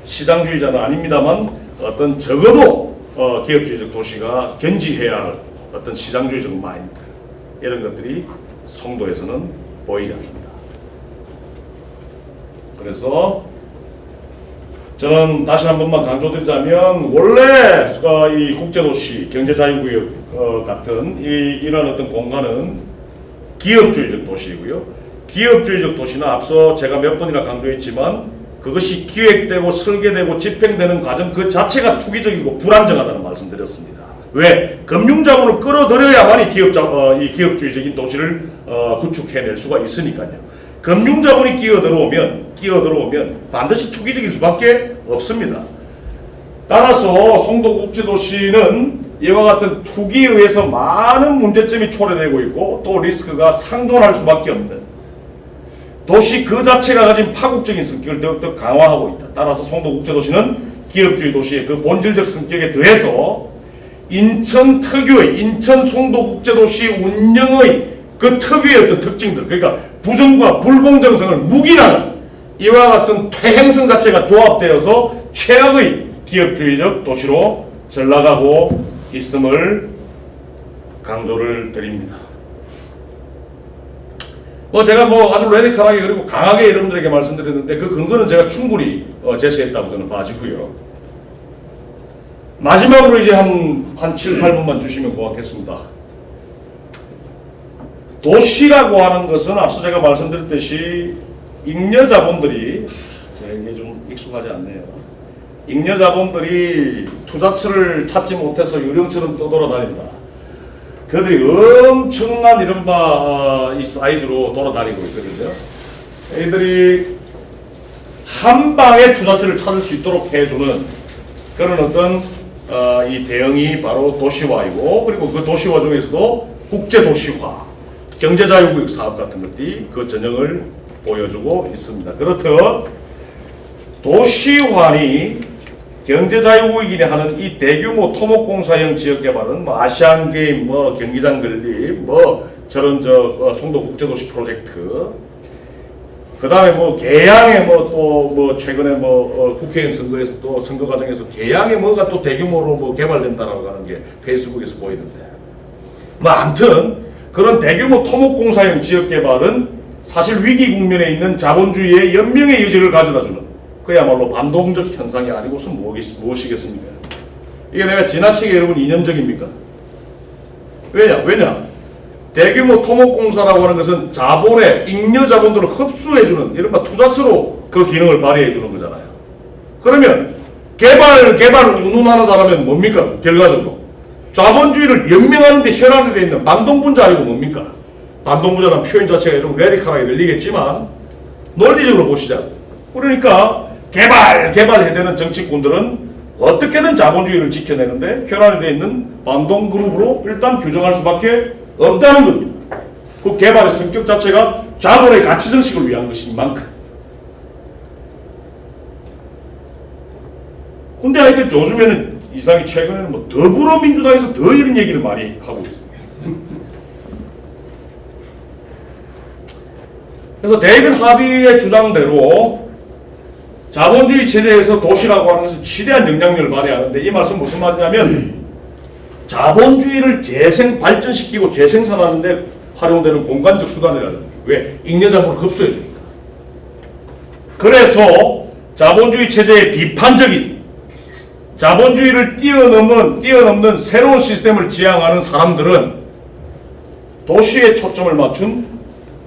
시장주의자는 아닙니다만 어떤 적어도 기업주의적 도시가 견지해야 할 어떤 시장주의적 마인드 이런 것들이 송도에서는 보이지 않습니다. 그래서 저는 다시 한 번만 강조드리자면 원래 이 국제도시 경제자유구역 같은 이런 어떤 공간은 기업주의적 도시이고요. 기업주의적 도시는 앞서 제가 몇 번이나 강조했지만 그것이 기획되고 설계되고 집행되는 과정 그 자체가 투기적이고 불안정하다는 말씀드렸습니다. 왜? 금융자본을 끌어들여야만 이 기업주의적인 도시를 구축해낼 수가 있으니까요. 금융자본이 끼어들어오면 반드시 투기적일 수밖에 없습니다. 따라서 송도국제도시는 이와 같은 투기에 의해서 많은 문제점이 초래되고 있고 또 리스크가 상존할 수밖에 없는 도시 그 자체가 가진 파국적인 성격을 더욱더 강화하고 있다. 따라서 송도국제도시는 기업주의 도시의 그 본질적 성격에 더해서 인천 특유의 인천 송도국제도시 운영의 그 특유의 어떤 특징들, 그러니까 부정과 불공정성을 묵인하는 이와 같은 퇴행성 자체가 조합되어서 최악의 기업주의적 도시로 전락하고 있음을 강조를 드립니다. 제가 아주 레디컬하게 그리고 강하게 여러분들에게 말씀드렸는데 그 근거는 제가 충분히 제시했다고 저는 봐지고요. 마지막으로 이제 한 7, 8분만 주시면 고맙겠습니다. 도시라고 하는 것은 앞서 제가 말씀드렸듯이 잉여자본들이 제게 좀 익숙하지 않네요. 잉여자본들이 투자처를 찾지 못해서 유령처럼 떠돌아다닌다. 그들이 엄청난 이른바 이 사이즈로 돌아다니고 있거든요. 이들이 한 방에 투자처를 찾을 수 있도록 해주는 그런 어떤 이 대응이 바로 도시화이고 그리고 그 도시화 중에서도 국제도시화, 경제자유구역 사업 같은 것들이 그 전형을 보여주고 있습니다. 그렇듯 도시화니 경제자유구역이니 하는 이 대규모 토목공사형 지역개발은 아시안게임, 경기장 건립, 저런 송도국제도시 프로젝트, 그 다음에 계양에 또 최근에 국회의원 선거에서 또 선거 과정에서 계양에 뭐가 또 대규모로 개발된다라고 하는 게 페이스북에서 보이는데, 아무튼 그런 대규모 토목공사형 지역개발은 사실 위기 국면에 있는 자본주의의 연명의 여지를 가져다주는 그야말로 반동적 현상이 아니고서 무엇이겠습니까? 이게 내가 지나치게 여러분 이념적입니까? 왜냐? 대규모 토목공사라고 하는 것은 자본의 잉여자본들을 흡수해주는 이른바 투자처로 그 기능을 발휘해주는 거잖아요. 그러면 개발을 운운하는 사람은 뭡니까? 결과적으로 자본주의를 연명하는 데 혈안이 되어 있는 반동분자 아니고 뭡니까? 반동분자라는 표현 자체가 여러분 레디컬하게 들리겠지만 논리적으로 보시자. 그러니까 개발해대는 정치꾼들은 어떻게든 자본주의를 지켜내는데 혈안이 되어 있는 반동그룹으로 일단 규정할 수밖에 없다는 겁니다. 그 개발의 성격 자체가 자본의 가치정식을 위한 것인 만큼. 근데 하여튼 요즘에는 이상이 최근에는 더불어민주당에서 더 이런 얘기를 많이 하고 있습니다. 그래서 데이빗 하비의 주장대로 자본주의 체제에서 도시라고 하는 것은 지대한 영향력을 발휘하는데 이 말씀 무슨 말이냐면 자본주의를 발전시키고 재생산하는데 활용되는 공간적 수단이라는 거예요. 왜? 잉여자본을 흡수해주니까. 그래서 자본주의 체제의 비판적인 자본주의를 뛰어넘는 새로운 시스템을 지향하는 사람들은 도시에 초점을 맞춘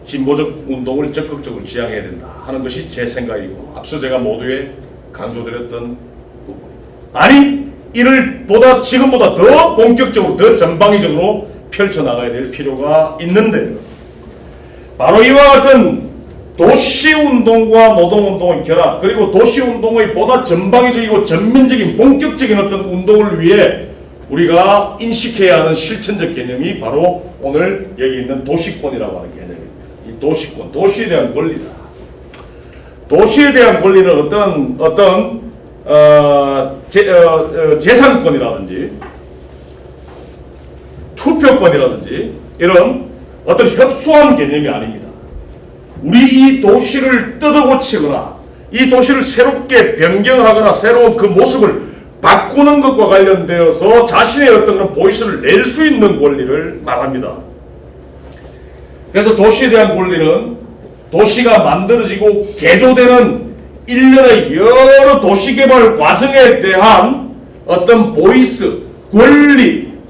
진보적 운동을 적극적으로 지향해야 된다 하는 것이 제 생각이고 앞서 제가 모두에 강조드렸던 부분입니다. 아니 이를 지금보다 더 본격적으로 더 전방위적으로 펼쳐나가야 될 필요가 있는데 바로 이와 같은 도시운동과 노동운동의 결합 그리고 도시운동의 보다 전방위적이고 전면적인 본격적인 어떤 운동을 위해 우리가 인식해야 하는 실천적 개념이 바로 오늘 여기 있는 도시권이라고 하는 개념입니다. 이 도시권, 도시에 대한 권리다. 도시에 대한 권리는 재산권이라든지 투표권이라든지 이런 어떤 협소한 개념이 아닙니다. 우리 이 도시를 뜯어고치거나 이 도시를 새롭게 변경하거나 새로운 그 모습을 바꾸는 것과 관련되어서 자신의 어떤 그런 보이스를 낼 수 있는 권리를 말합니다. 그래서 도시에 대한 권리는 도시가 만들어지고 개조되는 일련의 여러 도시개발 과정에 대한 어떤 보이스,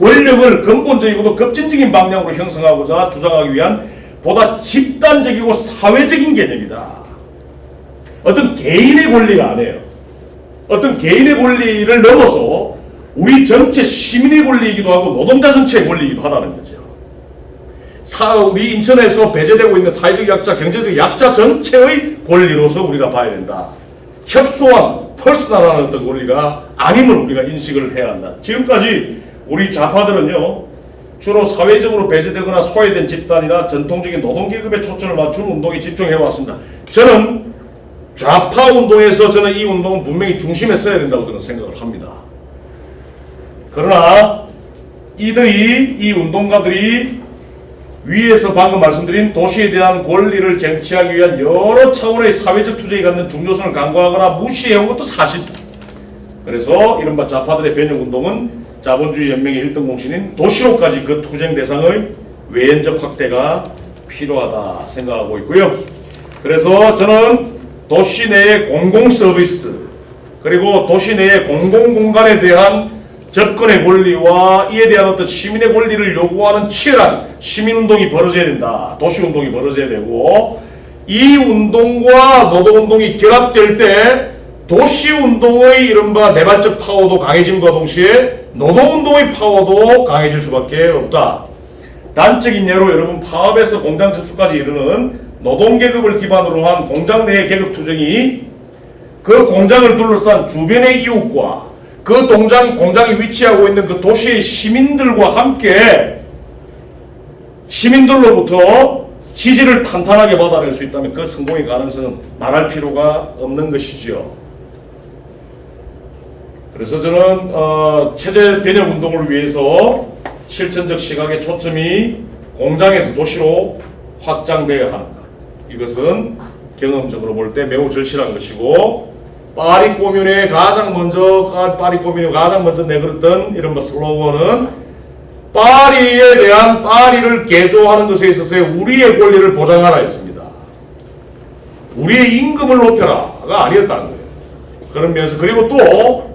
권력을 근본적이고도 급진적인 방향으로 형성하고자 주장하기 위한 보다 집단적이고 사회적인 개념이다. 어떤 개인의 권리가 아니에요. 어떤 개인의 권리를 넘어서 우리 전체 시민의 권리이기도 하고 노동자 전체의 권리이기도 하다는 거죠. 우리 인천에서 배제되고 있는 사회적 약자, 경제적 약자 전체의 권리로서 우리가 봐야 된다. 협소한 퍼스널한 어떤 권리가 아님을 우리가 인식을 해야 한다. 지금까지 우리 좌파들은요, 주로 사회적으로 배제되거나 소외된 집단이나 전통적인 노동계급에 초점을 맞춘 운동에 집중해왔습니다. 저는 좌파 운동에서 저는 이 운동은 분명히 중심에 서야 된다고 저는 생각을 합니다. 그러나 이 운동가들이 위에서 방금 말씀드린 도시에 대한 권리를 쟁취하기 위한 여러 차원의 사회적 투쟁이 갖는 중요성을 간과하거나 무시해온 것도 사실입니다. 그래서 이른바 좌파들의 변혁운동은 자본주의 연맹의 1등 공신인 도시로까지 그 투쟁 대상의 외연적 확대가 필요하다 생각하고 있고요. 그래서 저는 도시 내의 공공 서비스 그리고 도시 내의 공공 공간에 대한 접근의 권리와 이에 대한 어떤 시민의 권리를 요구하는 치열한 시민운동이 벌어져야 된다. 도시운동이 벌어져야 되고 이 운동과 노동운동이 결합될 때 도시운동의 이른바 내발적 파워도 강해짐과 동시에 노동운동의 파워도 강해질 수밖에 없다. 단적인 예로 여러분 파업에서 공장 접수까지 이르는 노동계급을 기반으로 한 공장 내의 계급투쟁이 그 공장을 둘러싼 주변의 이웃과 그 공장이 위치하고 있는 그 도시의 시민들과 함께 시민들로부터 지지를 탄탄하게 받아낼 수 있다면 그 성공의 가능성은 말할 필요가 없는 것이지요. 그래서 저는 체제 변혁 운동을 위해서 실천적 시각의 초점이 공장에서 도시로 확장되어야 하는 것. 이것은 경험적으로 볼 때 매우 절실한 것이고 파리 꼬뮌에 가장 먼저 내걸었던 이런 슬로건은 파리를 개조하는 것에 있어서의 우리의 권리를 보장하라였습니다. 우리의 임금을 높여라가 아니었다는 거예요. 그런 면에서 그리고 또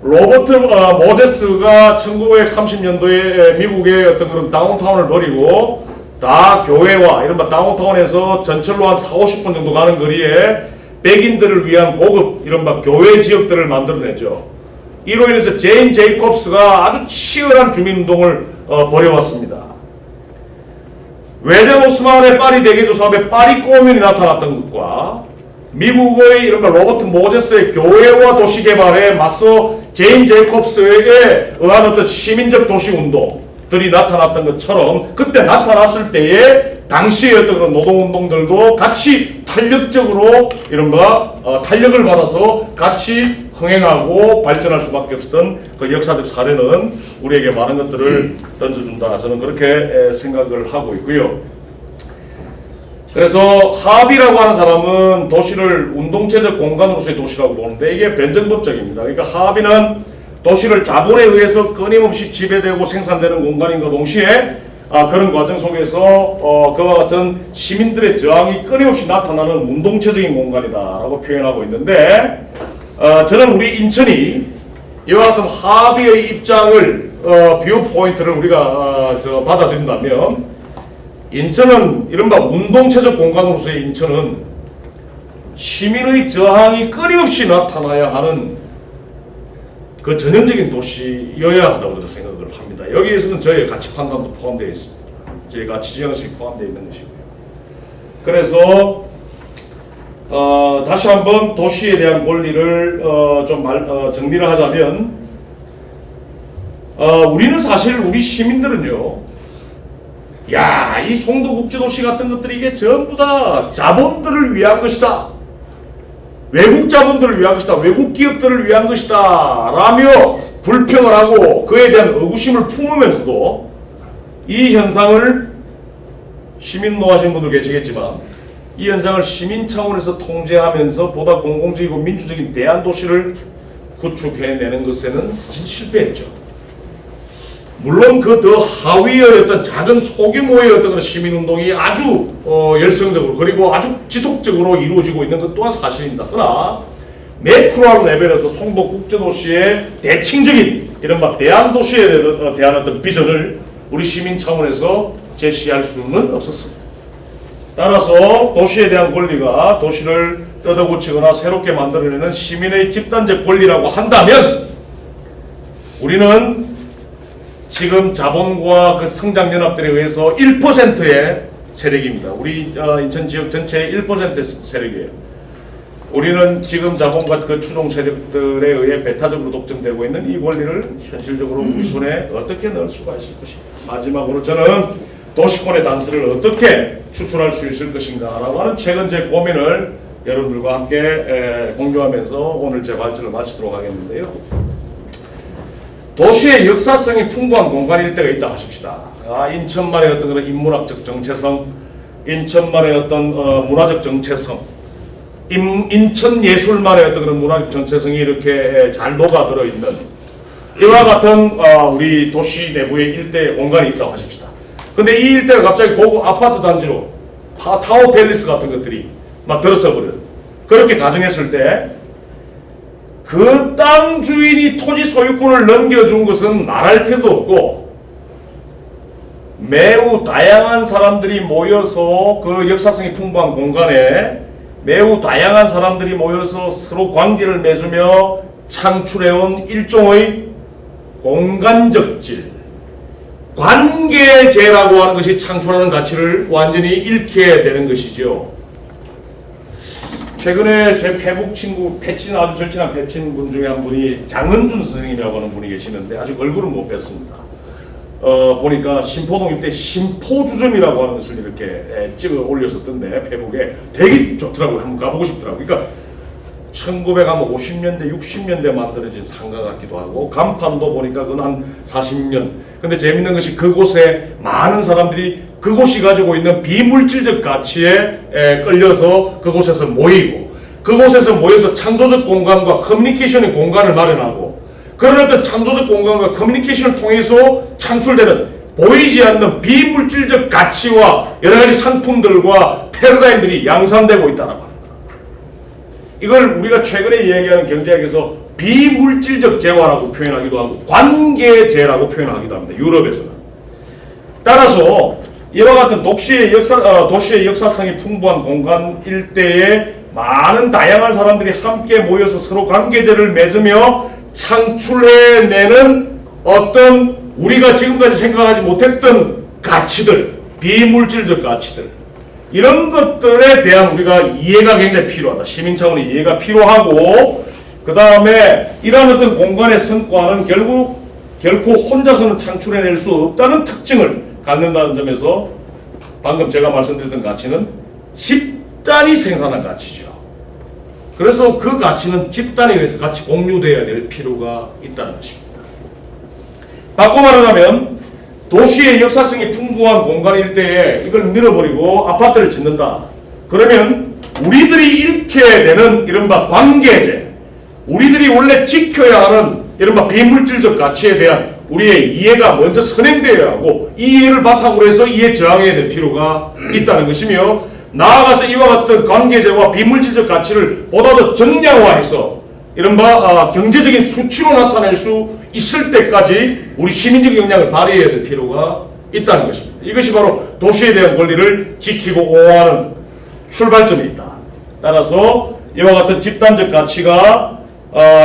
로버트 모제스가 1930년도에 미국의 어떤 그런 다운타운을 버리고 다 교회와 이른바 다운타운에서 전철로 한 40-50분 정도 가는 거리에 백인들을 위한 고급 이른바 교회 지역들을 만들어내죠. 이로 인해서 제인 제이콥스가 아주 치열한 주민운동을 벌여왔습니다. 외젠 오스만의 파리 대개조 사업에 파리 꼬뮌이 나타났던 것과 미국의 이른바 로버트 모제스의 교회와 도시개발에 맞서 제인 제이콥스에게 의한 어떤 시민적 도시운동들이 나타났던 것처럼 그때 나타났을 때에 당시의 어떤 그런 노동운동들도 같이 탄력적으로 이른바 탄력을 받아서 같이 흥행하고 발전할 수밖에 없었던 그 역사적 사례는 우리에게 많은 것들을 던져준다. 저는 그렇게 생각을 하고 있고요. 그래서 합의라고 하는 사람은 도시를 운동체적 공간으로서의 도시라고 보는데 이게 변증법적입니다. 그러니까 합의는 도시를 자본에 의해서 끊임없이 지배되고 생산되는 공간인과 동시에 그런 과정 속에서 그와 같은 시민들의 저항이 끊임없이 나타나는 운동체적인 공간이다라고 표현하고 있는데 저는 우리 인천이 이와 같은 합의의 입장을 뷰 포인트를 우리가 받아들인다면 인천은 이른바 운동체적 공간으로서의 인천은 시민의 저항이 끊임없이 나타나야 하는 그 전형적인 도시여야 한다고 저는 생각을 합니다. 여기에서는 저희의 가치 판단도 포함되어 있습니다. 저희 가치 지향식이 포함되어 있는 것이고요. 그래서 다시 한번 도시에 대한 권리를 정리를 하자면 우리는 사실 우리 시민들은요, 이 송도국제도시 같은 것들이 이게 전부 다 자본들을 위한 것이다. 외국 자본들을 위한 것이다. 외국 기업들을 위한 것이다. 라며 불평을 하고 그에 대한 의구심을 품으면서도 이 현상을 시민노 하신 분도 계시겠지만 이 현상을 시민 차원에서 통제하면서 보다 공공적이고 민주적인 대안도시를 구축해내는 것에는 사실 실패했죠. 물론 그 더 하위의 어떤 작은 소규모의 어떤 그런 시민운동이 아주 열성적으로 그리고 아주 지속적으로 이루어지고 있는 것 또한 사실입니다. 그러나 매크로 레벨에서 송도국제도시의 대칭적인 이른바 대안도시에 대한 어떤 비전을 우리 시민 차원에서 제시할 수는 없었습니다. 따라서 도시에 대한 권리가 도시를 뜯어고치거나 새롭게 만들어내는 시민의 집단적 권리라고 한다면 우리는 지금 자본과 그 성장 연합들에 의해서 1%의 세력입니다. 우리 인천 지역 전체의 1% 세력이에요. 우리는 지금 자본과 그 추종 세력들에 의해 배타적으로 독점되고 있는 이 권리를 현실적으로 우리 손에 어떻게 넣을 수가 있을 것인가. 마지막으로 저는 도시권의 단서를 어떻게 추출할 수 있을 것인가라고 하는 최근 제 고민을 여러분들과 함께 공유하면서 오늘 제 발언을 마치도록 하겠는데요. 도시의 역사성이 풍부한 공간 일대가 있다 하십시다. 인천만의 어떤 그런 인문학적 정체성, 인천만의 어떤 문화적 정체성, 인천 예술만의 어떤 그런 문화적 정체성이 이렇게 잘 녹아들어 있는 이와 같은 우리 도시 내부의 일대 공간이 있다고 하십시다. 근데 이 일대가 갑자기 고급 아파트 단지로 타워 팰리스 같은 것들이 막 들어서 버려. 그렇게 가정했을 때 그 땅 주인이 토지 소유권을 넘겨준 것은 말할 필요도 없고 매우 다양한 사람들이 모여서 그 역사성이 풍부한 공간에 매우 다양한 사람들이 모여서 서로 관계를 맺으며 창출해온 일종의 공간적 질, 관계제라고 하는 것이 창출하는 가치를 완전히 잃게 되는 것이죠. 최근에 제 페북 친구 아주 절친한 패친 분 중에 한 분이 장은준 선생님이라고 하는 분이 계시는데 아직 얼굴은 못 뵀습니다. 보니까 신포동 일대 신포주점이라고 하는 것을 이렇게 찍어 올렸었던데 페북에 되게 좋더라고요. 한번 가보고 싶더라고요. 그러니까 1950년대 60년대 만들어진 상가 같기도 하고 간판도 보니까 그건 한 40년. 근데 재밌는 것이 그곳에 많은 사람들이 그곳이 가지고 있는 비물질적 가치에 끌려서 그곳에서 모이고 그곳에서 모여서 창조적 공간과 커뮤니케이션의 공간을 마련하고 그런 어떤 창조적 공간과 커뮤니케이션을 통해서 창출되는 보이지 않는 비물질적 가치와 여러 가지 상품들과 패러다임들이 양산되고 있다는 겁니다. 이걸 우리가 최근에 이야기하는 경제학에서 비물질적 재화라고 표현하기도 하고 관계재라고 표현하기도 합니다. 유럽에서는. 따라서 이와 같은 도시의 역사성이 풍부한 공간 일대에 많은 다양한 사람들이 함께 모여서 서로 관계제를 맺으며 창출해내는 어떤 우리가 지금까지 생각하지 못했던 가치들, 비물질적 가치들 이런 것들에 대한 우리가 이해가 굉장히 필요하다. 시민 차원의 이해가 필요하고 그 다음에 이러한 어떤 공간의 성과는 결코 혼자서는 창출해낼 수 없다는 특징을 갖는다는 점에서 방금 제가 말씀드렸던 가치는 집단이 생산한 가치죠. 그래서 그 가치는 집단에 의해서 같이 공유되어야 될 필요가 있다는 것입니다. 바꿔 말하자면 도시의 역사성이 풍부한 공간 일대에 이걸 밀어버리고 아파트를 짓는다. 그러면 우리들이 잃게 되는 이른바 관계제, 우리들이 원래 지켜야 하는 이른바 비물질적 가치에 대한 우리의 이해가 먼저 선행되어야 하고 이 이해를 바탕으로 해서 이해 저항해야 될 필요가 있다는 것이며 나아가서 이와 같은 관계제와 비물질적 가치를 보다 더 정량화해서 이른바 경제적인 수치로 나타낼 수 있을 때까지 우리 시민적 역량을 발휘해야 될 필요가 있다는 것입니다. 이것이 바로 도시에 대한 권리를 지키고 보호하는 출발점이 있다. 따라서 이와 같은 집단적 가치가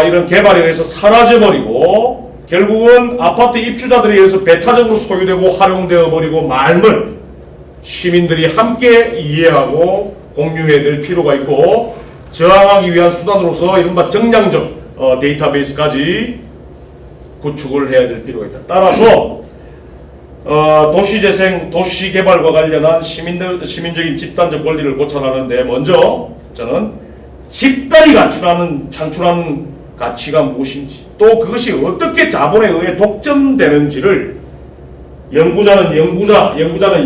이런 개발에 의해서 사라져버리고 결국은 아파트 입주자들에 의해서 배타적으로 소유되고 활용되어 버리고 말면 시민들이 함께 이해하고 공유해야 될 필요가 있고 저항하기 위한 수단으로서 이른바 정량적 데이터베이스까지 구축을 해야 될 필요가 있다. 따라서 도시재생, 도시개발과 관련한 시민적인 집단적 권리를 고찰하는데 먼저 저는 집단이 창출하는 가치가 무엇인지 또 그것이 어떻게 자본에 의해 독점되는지를 연구자는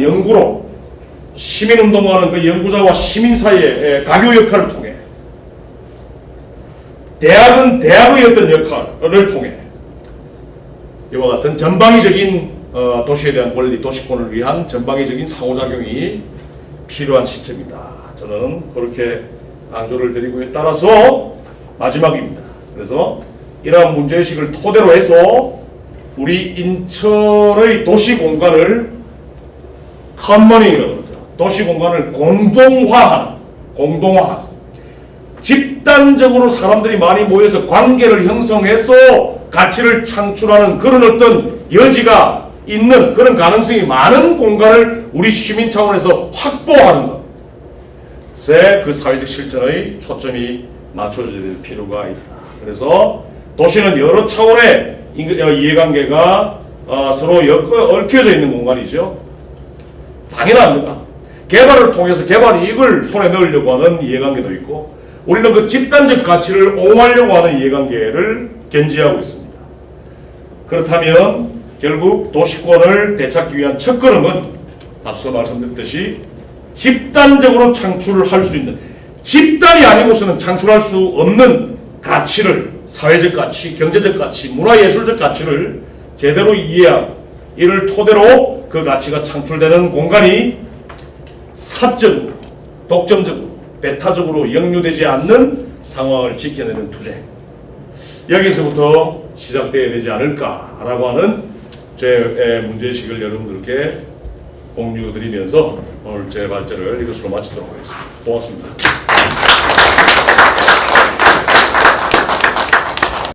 연구로 시민운동하는 그 연구자와 시민 사이의 가교 역할을 통해 대학은 대학의 어떤 역할을 통해 이와 같은 전방위적인 도시에 대한 권리, 도시권을 위한 전방위적인 상호작용이 필요한 시점이다. 저는 그렇게 강조를 드리고요. 따라서 마지막입니다. 그래서 이러한 문제의식을 토대로 해서 우리 인천의 도시공간을 컨머닝이라고 그러죠. 도시공간을 공동화하는 집단적으로 사람들이 많이 모여서 관계를 형성해서 가치를 창출하는 그런 어떤 여지가 있는 그런 가능성이 많은 공간을 우리 시민 차원에서 확보하는 것에 그 사회적 실천의 초점이 맞춰져야 될 필요가 있다. 그래서 도시는 여러 차원의 이해관계가 서로 얽혀져 있는 공간이죠. 당연합니다. 개발을 통해서 개발 이익을 손에 넣으려고 하는 이해관계도 있고, 우리는 그 집단적 가치를 옹호하려고 하는 이해관계를 견지하고 있습니다. 그렇다면 결국 도시권을 되찾기 위한 첫걸음은 앞서 말씀드렸듯이 집단적으로 창출을 할 수 있는, 집단이 아니고서는 창출할 수 없는 가치를, 사회적 가치, 경제적 가치, 문화예술적 가치를 제대로 이해하고 이를 토대로 그 가치가 창출되는 공간이 사적으로, 독점적으로, 배타적으로 역류되지 않는 상황을 지켜내는 투쟁, 여기서부터 시작되어야 되지 않을까라고 하는 제 문제의식을 여러분들께 공유드리면서 오늘 제 발제를 이것으로 마치도록 하겠습니다. 고맙습니다.